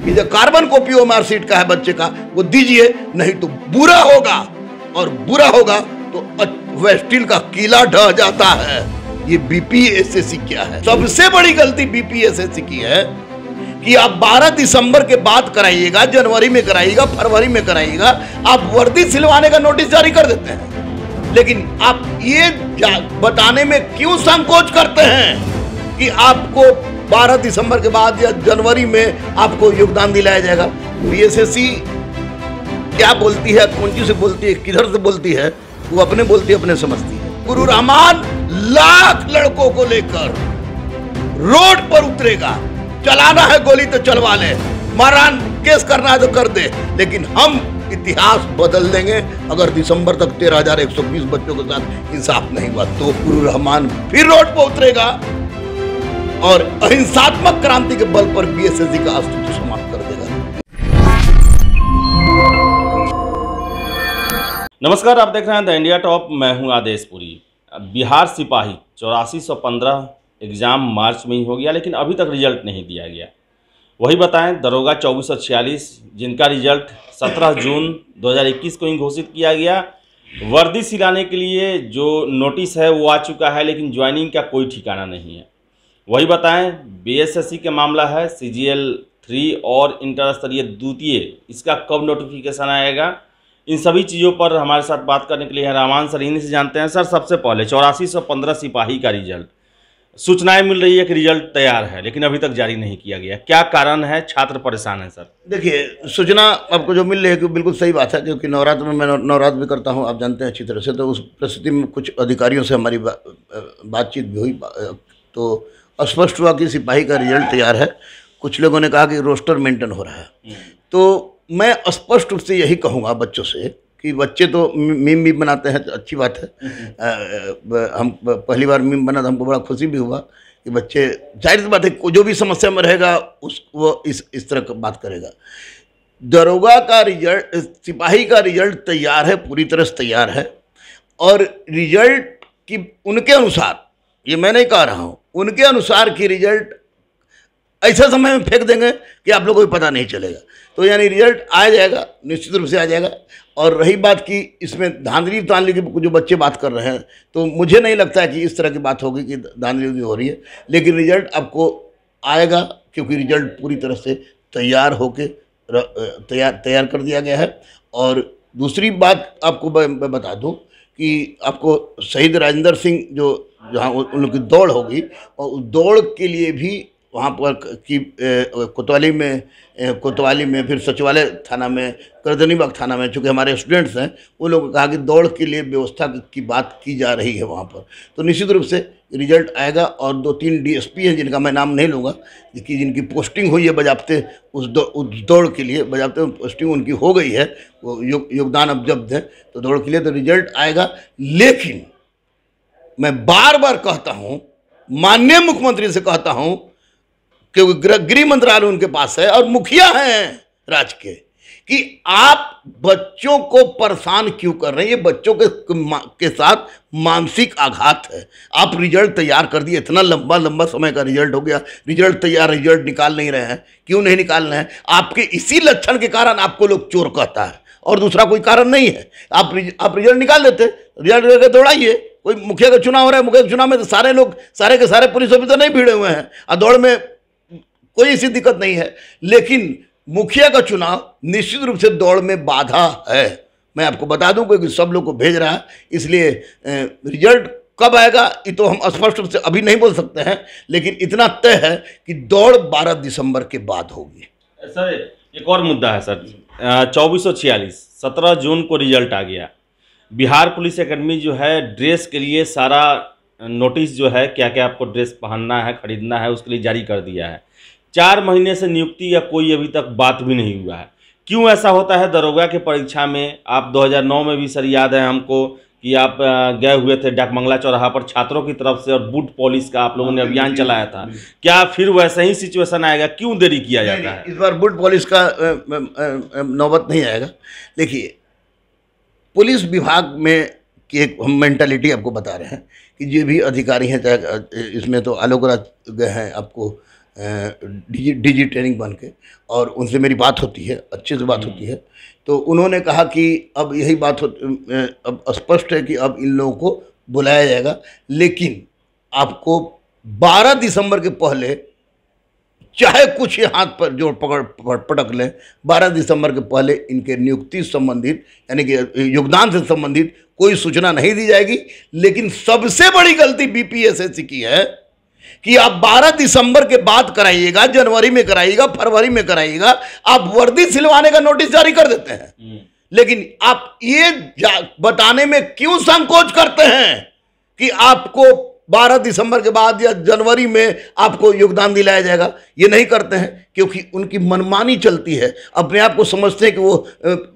कि जो carbon copy हो मार्कशीट का है बच्चे का वो दीजिए, नहीं तो बुरा होगा, और बुरा होगा तो वेस्टिल का किला ढह जाता है। ये बीपीएसएससी क्या है? सबसे बड़ी गलती बीपीएसएससी की है कि आप 12 दिसंबर के बाद कराइएगा, जनवरी में कराइएगा, फरवरी में कराइएगा, आप वर्दी सिलवाने का नोटिस जारी कर देते हैं। लेकिन आप ये बताने में क्यों संकोच करते हैं कि आपको 12 दिसंबर के बाद या जनवरी में आपको योगदान दिलाया जाएगा? बीएसएससी क्या बोलती है, कौन सी से बोलती है, किधर से बोलती है, वो अपने बोलती है, अपने समझती है। गुरु रहमान लाख लड़कों को लेकर रोड पर उतरेगा, चलाना है गोली तो चलवा ले, मारहान केस करना है तो कर दे, लेकिन हम इतिहास बदल देंगे अगर दिसंबर तक 13,120 बच्चों के साथ इंसाफ नहीं हुआ तो। गुरु रहमान फिर रोड पर उतरेगा और अहिंसात्मक क्रांति के बल पर बीएसएससी का अस्तित्व समाप्त कर देगा। नमस्कार, आप देख रहे हैं द इंडिया टॉप। मैं हूं आदेश पुरी। बिहार सिपाही 8415 एग्ज़ाम मार्च में ही हो गया, लेकिन अभी तक रिजल्ट नहीं दिया गया। वही बताएं, दरोगा 2446 जिनका रिजल्ट 17 जून 2021 को ही घोषित किया गया। वर्दी सिलाने के लिए जो नोटिस है वो आ चुका है, लेकिन ज्वाइनिंग का कोई ठिकाना नहीं है। वही बताएं, बीएसएससी का मामला है, CGL 3 और इंटर स्तरीय द्वितीय, इसका कब नोटिफिकेशन आएगा, इन सभी चीज़ों पर हमारे साथ बात करने के लिए रहमान सर, इन्हीं से जानते हैं। सर, सबसे पहले 8415 सिपाही का रिजल्ट, सूचनाएं मिल रही है कि रिजल्ट तैयार है, लेकिन अभी तक जारी नहीं किया गया, क्या कारण है? छात्र परेशान है सर। देखिए, सूचना आपको जो मिल रही है कि बिल्कुल सही बात है, क्योंकि नवरात्र में मैं नवरात्र भी करता हूं, आप जानते हैं अच्छी तरह से। तो उस परिस्थिति में कुछ अधिकारियों से हमारी बातचीत भी हुई, तो स्पष्ट हुआ कि सिपाही का रिजल्ट तैयार है। कुछ लोगों ने कहा कि रोस्टर मेंटेन हो रहा है। तो मैं स्पष्ट रूप से यही कहूँगा बच्चों से कि बच्चे तो मीम बनाते हैं, तो अच्छी बात है। हम पहली बार मीम बना तो हमको बड़ा खुशी भी हुआ कि बच्चे, जाहिर सी बात है, जो भी समस्या में रहेगा वो इस तरह की बात करेगा। दरोगा का रिजल्ट, सिपाही का रिजल्ट तैयार है, पूरी तरह से तैयार है। और रिजल्ट की उनके अनुसार, ये मैं नहीं कह रहा हूँ, उनके अनुसार की रिजल्ट ऐसे समय में फेंक देंगे कि आप लोगों को पता नहीं चलेगा। तो यानी रिजल्ट आ जाएगा, निश्चित रूप से आ जाएगा। और रही बात कि इसमें धांधली तांधली की जो बच्चे बात कर रहे हैं, तो मुझे नहीं लगता है कि इस तरह की बात होगी कि धांधली हो रही है, लेकिन रिजल्ट आपको आएगा, क्योंकि रिजल्ट पूरी तरह से तैयार होके तैयार कर दिया गया है। और दूसरी बात आपको मैं बता दूं कि आपको शहीद राजेंद्र सिंह जो जहाँ उन लोग की दौड़ होगी, और उस दौड़ के लिए भी वहाँ पर की कोतवाली में फिर सचिवालय थाना में, करदनीबाग थाना में, चूँकि हमारे स्टूडेंट्स हैं, वो लोग कहा कि दौड़ के लिए व्यवस्था की बात की जा रही है वहाँ पर। तो निश्चित रूप से रिजल्ट आएगा। और 2-3 DSP हैं जिनका मैं नाम नहीं लूँगा, कि जिनकी पोस्टिंग हुई है बजाबते उस दौड़ के लिए, बजाबते पोस्टिंग उनकी हो गई है, वो योगदान अब जब्त है, तो दौड़ के लिए तो रिजल्ट आएगा। लेकिन मैं बार बार कहता हूँ, माननीय मुख्यमंत्री से कहता हूँ, क्योंकि गृह मंत्रालय उनके पास है और मुखिया हैं राज्य के, कि आप बच्चों को परेशान क्यों कर रहे हैं? ये बच्चों के साथ मानसिक आघात है। आप रिजल्ट तैयार कर दिए, इतना लंबा समय का रिजल्ट हो गया, रिजल्ट तैयार, रिजल्ट निकाल नहीं रहे हैं। क्यों नहीं निकाल रहे हैं? आपके इसी लक्षण के कारण आपको लोग चोर कहता है, और दूसरा कोई कारण नहीं है। आप रिजल्ट निकाल देते, रिजल्ट लेकर दौड़ाइए। कोई मुखिया का चुनाव हो रहा है, मुखिया के चुनाव में तो सारे लोग, सारे के सारे पुलिस ऑफिसर नहीं भिड़े हुए हैं, और दौड़ में कोई ऐसी दिक्कत नहीं है। लेकिन मुखिया का चुनाव निश्चित रूप से दौड़ में बाधा है। मैं आपको बता दूं, क्योंकि सब लोग को भेज रहा है, इसलिए रिजल्ट कब आएगा ये तो हम स्पष्ट रूप से अभी नहीं बोल सकते हैं, लेकिन इतना तय है कि दौड़ 12 दिसंबर के बाद होगी। सर, एक और मुद्दा है सर, 2446 17 जून को रिजल्ट आ गया। बिहार पुलिस एकेडमी जो है, ड्रेस के लिए सारा नोटिस जो है, क्या क्या आपको ड्रेस पहनना है, खरीदना है, उसके लिए जारी कर दिया है। 4 महीने से नियुक्ति या कोई अभी तक बात भी नहीं हुआ है। क्यों ऐसा होता है? दरोगा की परीक्षा में आप 2009 में भी सर याद है हमको कि आप गए हुए थे डाकमंगला चौराहा पर छात्रों की तरफ से, और बूट पॉलिश का आप लोगों ने अभियान चलाया था। क्या फिर वैसा ही सिचुएशन आएगा? क्यों देरी किया जाता है? इस बार बूट पॉलिश का नौबत नहीं आएगा। देखिए, पुलिस विभाग में की एक हम मेंटालिटी आपको बता रहे हैं कि जो भी अधिकारी हैं, चाहे इसमें तो आलोक राज गए हैं, आपको डीजी ट्रेनिंग बन के, और उनसे मेरी बात होती है, अच्छे से बात होती है। तो उन्होंने कहा कि अब यही बात अब स्पष्ट है कि अब इन लोगों को बुलाया जाएगा, लेकिन आपको 12 दिसंबर के पहले चाहे कुछ हाथ पर जोड़ पटक लें, 12 दिसंबर के पहले इनके नियुक्ति संबंधित यानी कि योगदान से संबंधित कोई सूचना नहीं दी जाएगी। लेकिन सबसे बड़ी गलती बीपीएसएससी की है कि आप 12 दिसंबर के बाद कराइएगा, जनवरी में कराइएगा, फरवरी में कराइएगा, आप वर्दी सिलवाने का नोटिस जारी कर देते हैं। लेकिन आप ये बताने में क्यों संकोच करते हैं कि आपको 12 दिसंबर के बाद या जनवरी में आपको योगदान दिलाया जाएगा? ये नहीं करते हैं क्योंकि उनकी मनमानी चलती है, अपने आप को समझते हैं कि वो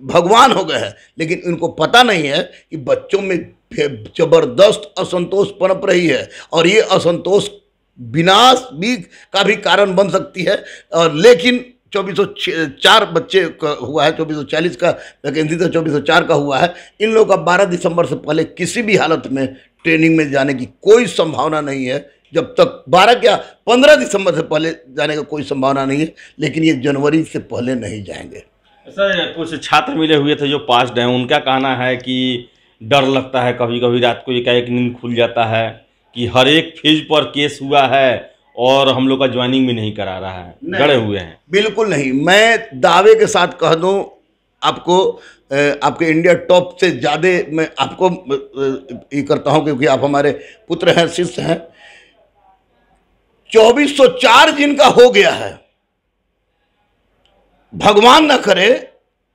भगवान हो गए हैं। लेकिन उनको पता नहीं है कि बच्चों में जबरदस्त असंतोष पनप रही है, और ये असंतोष विनाश भी का भी कारण बन सकती है। और लेकिन 2404 बच्चे का हुआ है, 2440 का वैकेंसी था, 2404 का हुआ है। इन लोगों का 12 दिसंबर से पहले किसी भी हालत में ट्रेनिंग में जाने की कोई संभावना नहीं है। जब तक 15 दिसंबर से पहले जाने का कोई संभावना नहीं है, लेकिन ये जनवरी से पहले नहीं जाएंगे। सर, कुछ छात्र मिले हुए थे जो पास्ड हैं, उनका कहना है कि डर लगता है, कभी कभी रात को एकाएक नींद खुल जाता है कि हर एक फेज पर केस हुआ है और हम लोग का ज्वाइनिंग भी नहीं करा रहा है, डरे हुए हैं। बिल्कुल नहीं, मैं दावे के साथ कह दूं आपको, आपके इंडिया टॉप से ज़्यादा मैं आपको ये करता हूं क्योंकि आप हमारे पुत्र हैं, शिष्य हैं। 2404 जिनका हो गया है, भगवान न करे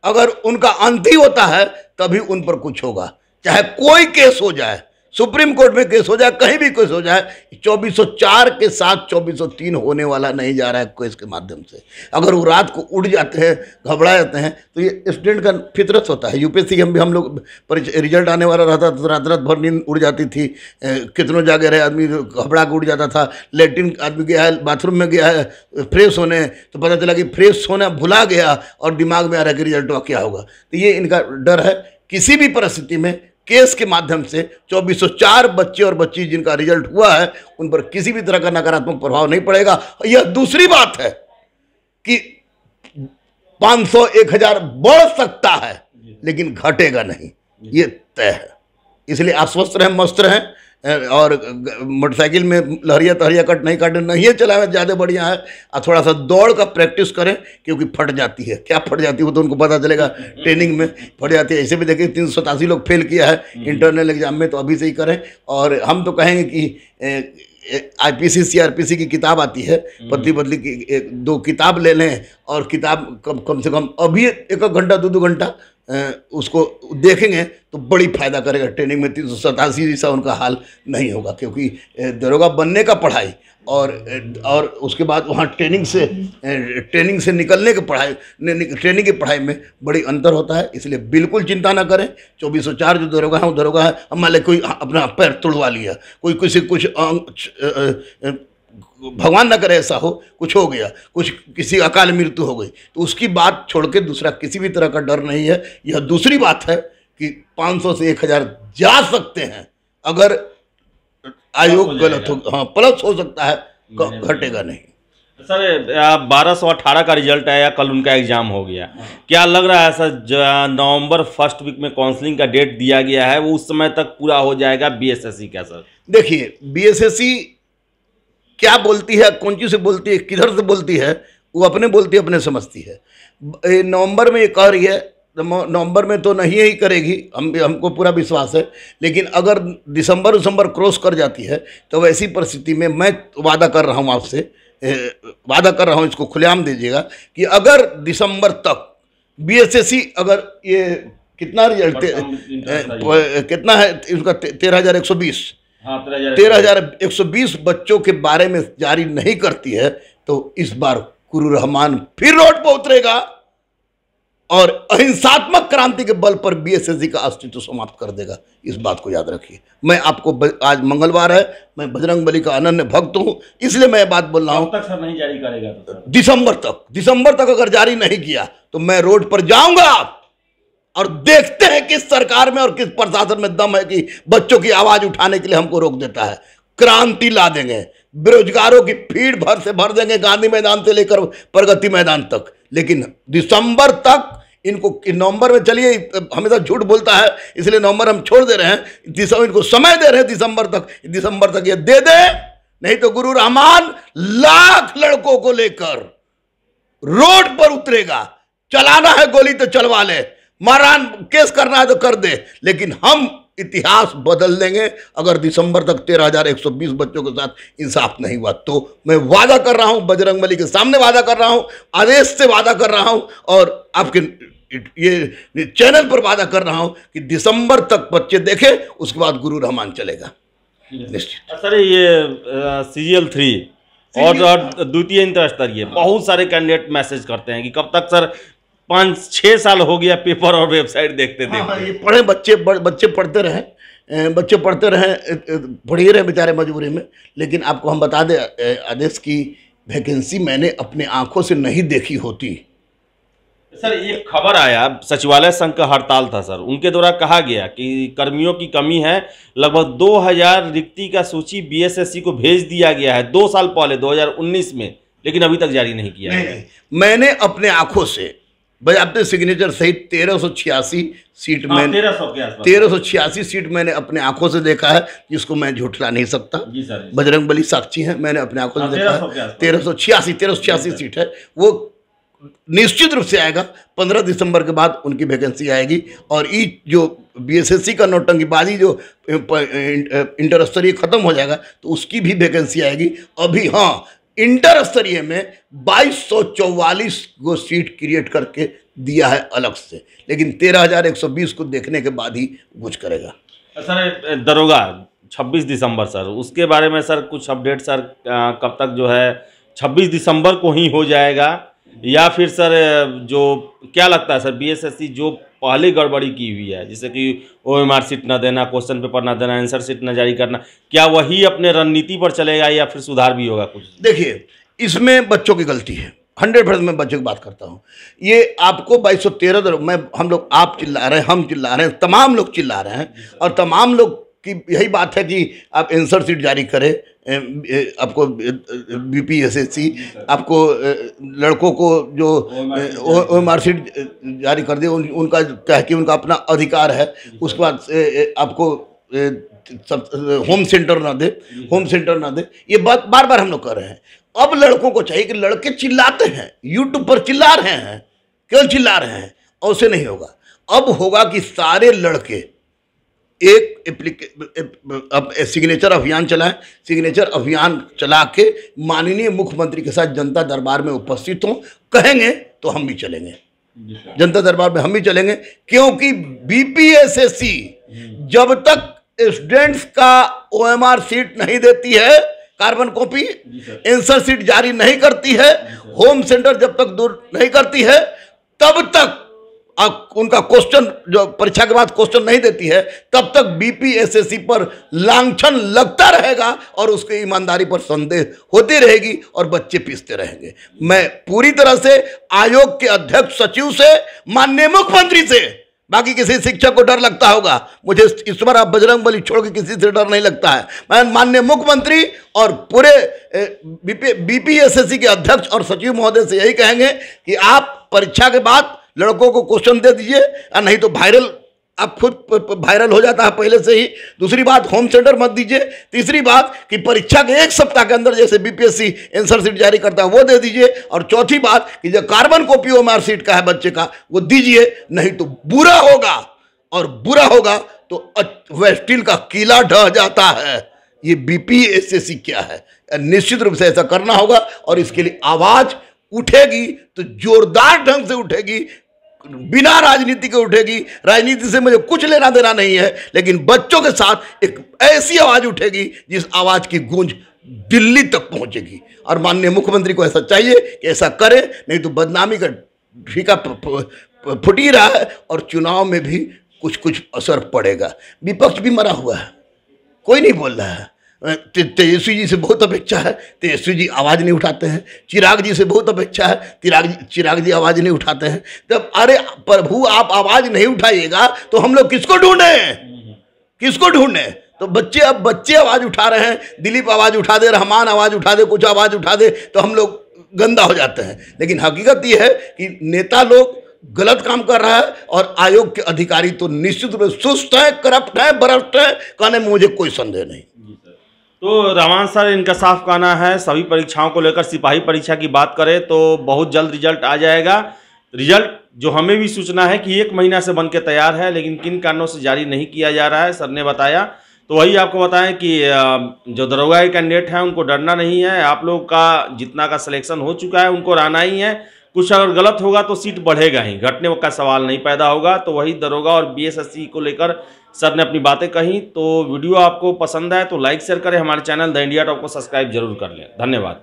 अगर उनका अंत ही होता है तभी उन पर कुछ होगा। चाहे कोई केस हो जाए, सुप्रीम कोर्ट में केस हो जाए, कहीं भी केस हो जाए, 2404 के साथ 2403 होने वाला नहीं जा रहा है केस के माध्यम से। अगर वो रात को उड़ जाते हैं, घबरा जाते हैं, तो ये स्टूडेंट का फितरत होता है। यूपीएससी हम लोग रिजल्ट आने वाला रहता तो रात रात भर नींद उड़ जाती थी, कितनों जागे रहे आदमी घबरा के उड़ जाता था। लेटरिन आदमी गया है, बाथरूम में गया है फ्रेश होने, तो पता चला कि फ्रेश होना भुला गया और दिमाग में आ रहा है कि रिजल्ट क्या होगा। तो ये इनका डर है। किसी भी परिस्थिति में केस के माध्यम से 2404 बच्चे और बच्ची जिनका रिजल्ट हुआ है उन पर किसी भी तरह का नकारात्मक प्रभाव नहीं पड़ेगा। यह दूसरी बात है कि 500 1000 बढ़ सकता है लेकिन घटेगा नहीं, ये तय है। इसलिए आश्वस्त रहें, मस्त रहें, और मोटरसाइकिल में लहरिया तहरिया कट नहीं काटे, नहीं चलावे, ज़्यादा बढ़िया है। और थोड़ा सा दौड़ का प्रैक्टिस करें क्योंकि फट जाती है। क्या फट जाती है वो तो उनको पता चलेगा, ट्रेनिंग में फट जाती है। ऐसे भी देखिए 387 लोग फेल किया है इंटरनल एग्जाम में, तो अभी से ही करें। और हम तो कहेंगे कि आईपीसी सीआरपीसी की किताब आती है, बदली बदली की 2 किताब ले लें, और किताब कम से कम अभी 1 घंटा 2 घंटा उसको देखेंगे तो बड़ी फायदा करेगा। ट्रेनिंग में 387 जैसा उनका हाल नहीं होगा, क्योंकि दरोगा बनने का पढ़ाई और उसके बाद वहाँ ट्रेनिंग से निकलने की पढ़ाई, ट्रेनिंग की पढ़ाई में बड़ी अंतर होता है। इसलिए बिल्कुल चिंता ना करें। 2404 जो दरोगा है वो दरोगा है। अब मान लें कोई अपना पैर तोड़वा लिया, कोई किसी कुछ भगवान ना करे ऐसा हो, कुछ हो गया, कुछ किसी अकाल मृत्यु हो गई, तो उसकी बात छोड़ के दूसरा किसी भी तरह का डर नहीं है। यह दूसरी बात है कि 500 से 1000 जा सकते हैं अगर आयोग गलत हो, हाँ प्लस हो सकता है, घटेगा नहीं। सर, 1218 का रिजल्ट आया, कल उनका एग्जाम हो गया। क्या लग रहा है सर, नवंबर फर्स्ट वीक में काउंसलिंग का डेट दिया गया है, वो उस समय तक पूरा हो जाएगा बीएसएससी का? सर देखिए, बीएसएससी क्या बोलती है, कौन चीज़ से बोलती है, किधर से बोलती है, वो अपने बोलती है, अपने समझती है। नवंबर में ये कह रही है, नवंबर में तो नहीं ही करेगी, हमको पूरा विश्वास है। लेकिन अगर दिसंबर क्रॉस कर जाती है तो वैसी परिस्थिति में मैं वादा कर रहा हूँ आपसे, वादा कर रहा हूँ, इसको खुलेआम दीजिएगा कि अगर दिसंबर तक बीएसएससी अगर ये कितना रिजल्ट कितना है उसका 13,120 13,120 बच्चों के बारे में जारी नहीं करती है तो इस बार कुरु रहमान फिर रोड पर उतरेगा और अहिंसात्मक क्रांति के बल पर बीएसएससी का अस्तित्व समाप्त कर देगा। इस बात को याद रखिए। मैं आपको आज मंगलवार है, मैं बजरंगबली का अनन्य भक्त हूं, इसलिए मैं ये बात बोल रहा हूं। तक सर नहीं जारी करेगा तो सर? दिसंबर तक अगर जारी नहीं किया तो मैं रोड पर जाऊंगा और देखते हैं किस सरकार में और किस प्रशासन में दम है कि बच्चों की आवाज उठाने के लिए हमको रोक देता है। क्रांति ला देंगे, बेरोजगारों की भीड़ भर से भर देंगे गांधी मैदान से लेकर प्रगति मैदान तक। लेकिन दिसंबर तक इनको, नवंबर में चलिए हमेशा झूठ बोलता है इसलिए नवंबर हम छोड़ दे रहे हैं, दिसंबर इनको समय दे रहे हैं, दिसंबर तक ये दे दे, नहीं तो गुरु रहमान लाख लड़कों को लेकर रोड पर उतरेगा। चलाना है गोली तो चलवा ले, मारहान केस करना है तो कर दे, लेकिन हम इतिहास बदल देंगे अगर दिसंबर तक 13,120 बच्चों के साथ इंसाफ नहीं हुआ तो। मैं वादा कर रहा हूं, बजरंगबली के सामने वादा कर रहा हूं, आदेश से वादा कर रहा हूं और आपके ये चैनल पर वादा कर रहा हूं कि दिसंबर तक बच्चे देखे, उसके बाद गुरु रहमान चलेगा निश्चित। सर ये CGL 3 और द्वितीय इंटर स्तरीय बहुत सारे कैंडिडेट मैसेज करते हैं कि कब तक सर, 5-6 साल हो गया पेपर और वेबसाइट देखते थे। हाँ, ये पढ़े बच्चे पढ़ते रहे, पढ़ ही रहे बेचारे मजबूरी में। लेकिन आपको हम बता दें, आदेश की वैकेंसी मैंने अपने आंखों से नहीं देखी होती। सर एक खबर आया, सचिवालय संघ का हड़ताल था सर, उनके द्वारा कहा गया कि कर्मियों की कमी है, लगभग 2000 रिक्ति का सूची BSSC को भेज दिया गया है 2 साल पहले 2019 में, लेकिन अभी तक जारी नहीं किया है। मैंने अपने आंखों से अपने सिग्नेचर सहित 1386 सीट में 1386 सीट मैंने अपने आंखों से देखा है, जिसको मैं झूठला नहीं सकता। बजरंगबली साक्षी है, मैंने अपने आंखों से देखा है। 1386 सीट है, वो निश्चित रूप से आएगा। 15 दिसंबर के बाद उनकी वैकेंसी आएगी और ये जो BSSC का नौटंकीबाजी जो इंटर स्तरीय खत्म हो जाएगा तो उसकी भी वैकेंसी आएगी। अभी हाँ, इंटर स्तरीय में 2244 को सीट क्रिएट करके दिया है अलग से, लेकिन 13,120 को देखने के बाद ही कुछ करेगा। सर दरोगा 26 दिसंबर सर, उसके बारे में सर कुछ अपडेट सर, कब तक जो है 26 दिसंबर को ही हो जाएगा या फिर सर जो क्या लगता है सर BSSC जो पहले गड़बड़ी की हुई है, जैसे कि OMR सीट न देना, क्वेश्चन पेपर न देना, आंसर सीट न जारी करना, क्या वही अपने रणनीति पर चलेगा या फिर सुधार भी होगा कुछ? देखिए, इसमें बच्चों की गलती है, 100% मैं बच्चों की बात करता हूँ। ये आपको 2213 हम लोग, आप चिल्ला रहे हैं, हम चिल्ला रहे हैं, तमाम लोग चिल्ला रहे हैं और तमाम लोग की यही बात है कि आप आंसर सीट जारी करें, आपको BPSSC आपको लड़कों को जो OMR सीट जारी कर दे, उनका क्या है कि उनका अपना अधिकार है। उसके बाद आपको होम सेंटर ना दे, ये बात बार बार हम लोग कर रहे हैं। अब लड़कों को चाहिए कि लड़के चिल्लाते हैं, यूट्यूब पर चिल्ला रहे हैं, केवल चिल्ला रहे हैं, और उससे नहीं होगा। अब होगा कि सारे लड़के अब सिग्नेचर अभियान चलाएं, सिग्नेचर अभियान चला के माननीय मुख्यमंत्री के साथ जनता दरबार में उपस्थित हों, कहेंगे तो हम भी चलेंगे, जनता दरबार में हम भी चलेंगे। क्योंकि BPSSC जब तक स्टूडेंट्स का OMR सीट नहीं देती है, कार्बन कॉपी, आंसर सीट जारी नहीं करती है, होम सेंटर जब तक दूर नहीं करती है, तब तक उनका क्वेश्चन जो परीक्षा के बाद क्वेश्चन नहीं देती है, तब तक BPSSC पर लांछन लगता रहेगा और उसकी ईमानदारी पर संदेह होती रहेगी और बच्चे पीसते रहेंगे। मैं पूरी तरह से आयोग के अध्यक्ष सचिव से, माननीय मुख्यमंत्री से, बाकी किसी शिक्षक को डर लगता होगा, मुझे इस बार आप बजरंगबली छोड़ के किसी से डर नहीं लगता है। मैं माननीय मुख्यमंत्री और पूरे BPSSC के अध्यक्ष और सचिव महोदय से यही कहेंगे कि आप परीक्षा के बाद लड़कों को क्वेश्चन दे दीजिए, और नहीं तो वायरल, आप खुद वायरल हो जाता है पहले से ही। दूसरी बात, होम सेंटर मत दीजिए। तीसरी बात कि परीक्षा के 1 सप्ताह के अंदर जैसे BPSC आंसर सीट जारी करता है वो दे दीजिए। और चौथी बात कि जो कार्बन कॉपी OMR सीट का है बच्चे का, वो दीजिए, नहीं तो बुरा होगा, और बुरा होगा तो वह स्टील का किला ढह जाता है। ये BPSSC क्या है, निश्चित रूप से ऐसा करना होगा और इसके लिए आवाज उठेगी तो जोरदार ढंग से उठेगी, बिना राजनीति के उठेगी। राजनीति से मुझे कुछ लेना देना नहीं है, लेकिन बच्चों के साथ एक ऐसी आवाज उठेगी जिस आवाज की गूंज दिल्ली तक पहुंचेगी। और माननीय मुख्यमंत्री को ऐसा चाहिए कि ऐसा करे, नहीं तो बदनामी का ठीका फुटी रहा है और चुनाव में भी कुछ असर पड़ेगा। विपक्ष भी मरा हुआ है, कोई नहीं बोल रहा है। तेजस्वी जी से बहुत अपेक्षा है, तेजस्वी जी आवाज़ नहीं उठाते हैं। चिराग जी से बहुत अपेक्षा है, चिराग जी आवाज़ नहीं उठाते हैं। तब अरे प्रभु, आप आवाज़ नहीं उठाइएगा तो हम लोग किसको ढूंढें? तो बच्चे आवाज़ उठा रहे हैं, दिलीप आवाज़ उठा दे, रहमान आवाज़ उठा दे, कुछ आवाज़ उठा दे, तो हम लोग गंदा हो जाते हैं। लेकिन हकीकत ये है कि नेता लोग गलत काम कर रहा है और आयोग के अधिकारी तो निश्चित रूप से सुस्त है, करप्ट है, भ्रष्ट है, कहने में मुझे कोई संदेह नहीं। तो रहमान सर, इनका साफ कहना है सभी परीक्षाओं को लेकर, सिपाही परीक्षा की बात करें तो बहुत जल्द रिजल्ट आ जाएगा। रिजल्ट जो हमें भी सूचना है कि 1 महीना से बन के तैयार है, लेकिन किन कारणों से जारी नहीं किया जा रहा है, सर ने बताया। तो वही आपको बताएं कि जो दरोगा के कैंडिडेट हैं उनको डरना नहीं है। आप लोग का जितना का सिलेक्शन हो चुका है उनको रहना ही है। कुछ अगर गलत होगा तो सीट बढ़ेगा ही, घटने का सवाल नहीं पैदा होगा। तो वही दरोगा और बीएसएससी को लेकर सर ने अपनी बातें कही। तो वीडियो आपको पसंद आए तो लाइक शेयर करें, हमारे चैनल द इंडिया टॉप को सब्सक्राइब जरूर कर लें। धन्यवाद।